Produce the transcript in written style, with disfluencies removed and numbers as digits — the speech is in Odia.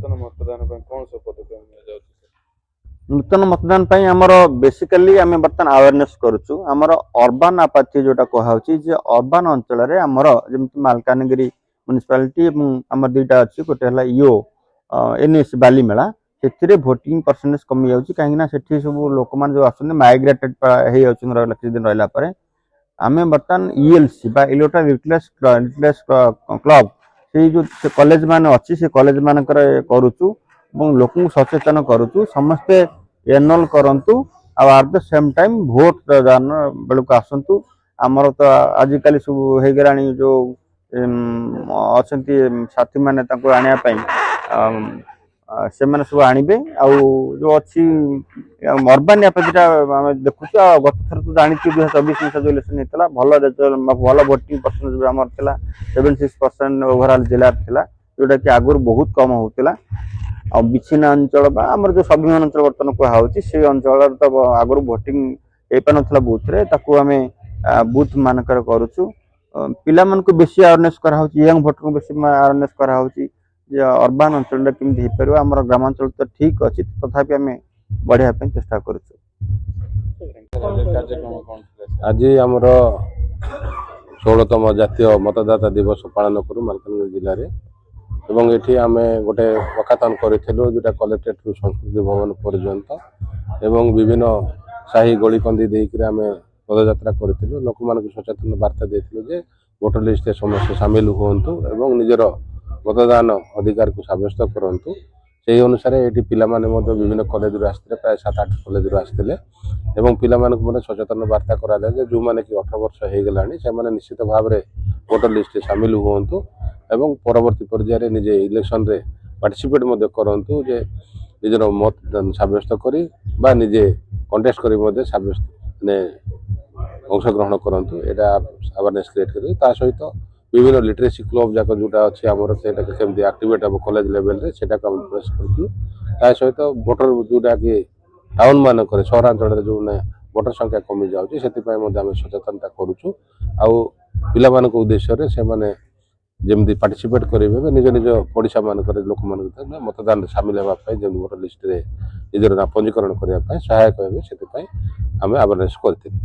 नूतन मतदान कौन सब पदक्षेप निया नूतन मतदान ପାଇଁ ଆମର ବେସିକାଲି ଆମେ ବର୍ତ୍ତମାନ ଆୱାରନେସ୍ କରୁଛୁ। ଆମର ଅର୍ବାନ୍ ଆପାଥି ଯୋଉଟା କୁହାହଉଛି ଯେ ଅର୍ବାନ୍ ଅଞ୍ଚଳରେ ଆମର ଯେମିତି ମାଲକାନଗିରି ମ୍ୟୁନିସିପାଲିଟି ଏବଂ ଆମର ଦୁଇଟା ଅଛି, ଗୋଟେ ହେଲା ଇଓ ଏନ୍ଏସ୍ ବାଲିମେଳା, ସେଥିରେ ଭୋଟିଂ ପରସେଣ୍ଟେଜ କମି ଯାଉଛି କାହିଁକିନା ସେଠି ସବୁ ଲୋକମାନେ ଯୋଉ ଆସୁଛନ୍ତି ମାଇଗ୍ରେଟେଡ୍ ହେଇଯାଉଛନ୍ତି ରହିଲା କିଛି ଦିନ ରହିଲା ପରେ। ଆମେ ବର୍ତ୍ତମାନ ଇଏଲ୍ସି ବା ଇଲେକ୍ଟ୍ରାଲ୍ ରିପ୍ଲେସ୍ କ୍ଲବ୍ ସେଇ ଯୋଉ କଲେଜ ମାନେ ଅଛି ସେ କଲେଜ ମାନଙ୍କର କରୁଛୁ ଏବଂ ଲୋକଙ୍କୁ ସଚେତନ କରୁଛୁ ସମସ୍ତେ ଏନରୋଲ କରନ୍ତୁ ଆଉ at the same time vote ଦାନ ବେଳକୁ ଆସନ୍ତୁ। ଆମର ତ ଆଜିକାଲି ସବୁ ହେଇଗଲାଣି ଯୋଉ ଅଛନ୍ତି ସାଥୀ ମାନେ ତାଙ୍କୁ ଆଣିବା ପାଇଁ ସେମାନେ ସବୁ ଆଣିବେ। ଆଉ ଯୋଉ ଅଛି ଅର୍ବାନ୍ ଆପାଥିଟା ଆମେ ଦେଖୁଛୁ। ଆଉ ଗତ ଥର ତ ଜାଣିଛୁ 2024 ଯୋଉ ଇଲେକ୍ସନ ହେଇଥିଲା ଭଲ ଭୋଟିଂ ପରସେଣ୍ଟେଜ ଆମର ଥିଲା 76% ଓଭରଅଲ୍ ଜିଲ୍ଲାରେ ଥିଲା, ଯୋଉଟା କି ଆଗରୁ ବହୁତ କମ ହଉଥିଲା। ଆଉ ବିଚ୍ଛିନ୍ନ ଅଞ୍ଚଳ ବା ଆମର ଯୋଉ ସ୍ୱାଭିମାନ ଅଞ୍ଚଳ ବର୍ତ୍ତମାନ କୁହାହଉଛି ସେଇ ଅଞ୍ଚଳରେ ତ ଆଗରୁ ଭୋଟିଂ ହେଇପାରୁନଥିଲା ବୁଥରେ, ତାକୁ ଆମେ ବୁଥ ମାନଙ୍କରେ କରୁଛୁ। ପିଲାମାନଙ୍କୁ ବେଶୀ ଆୱାରନେସ୍ କରାହଉଛି, ୟଙ୍ଗ ଭୋଟରଙ୍କୁ ବେଶୀ ଆୱାରନେସ୍ କରାହଉଛି ଯେ ଅର୍ବାନ୍ ଅଞ୍ଚଳଟା କେମିତି ହେଇପାରିବ। ଆମର ଗ୍ରାମାଞ୍ଚଳ ତ ଠିକ ଅଛି, ତଥାପି ଆମେ ବଢିବା ପାଇଁ ଚେଷ୍ଟା କରୁଛୁ। कार्यक्रम कौन आज आमर 16तम जातीय मतदाता दिवस पालन करूँ मालकानगिरी जिले में। एवं ये आम गोटे वकाथन करूँ जोटा कलेक्टेट रु संस्कृति भवन पर्यंत एवं विभिन्न साही गलिकंदी देकर आम पदयात्रा करूँ। लोक मान सचेतन वार्ता देलु जे भोटर लिस्ट समस्त सामिल हूँ एवं निजर मतदान अधिकार को सब्यस्त करूँ। से अनुसार ये पिलाने विभिन्न कॉलेज आसते प्राय 7-8 कॉलेज आसते एवं पिला सचेतन वार्ता कराला जो मैंने कि 18 वर्ष हो गला से निश्चित भाव में भोटर लिस्ट सामिल हूँ एवं परवर्ती पर्यायर निजे इलेक्शन रे पार्टिसिपेट करूँ जे निजर मत सब्यस्त करी बा निजे कंटेस्ट करी सब्यस्त माने अंशग्रहण करूँ। यहाँ अवेयरनेस क्रिएट कर सहित विभिन्न लिटरेसी क्लब जाक जोटा अच्छी आमर से केमती एक्टिवेट हम कॉलेज लेवल रे सेटा को प्रेस करछु। सहित भोटर जोटा कि टाउन मानक सहरांचल जो भोटर संख्या कमी जाऊँगी से सचेतनता करुचु। आउ पिला उद्देश्य से माने जमी पार्टिसिपेट करेंगे निज निज पड़िशा मानक लोक मतदान सामिल होगापी जमी भोटर लिस्ट रे निजर ना पंजीकरण करने सहायक हे से आम अवेयरनेस करथिलु।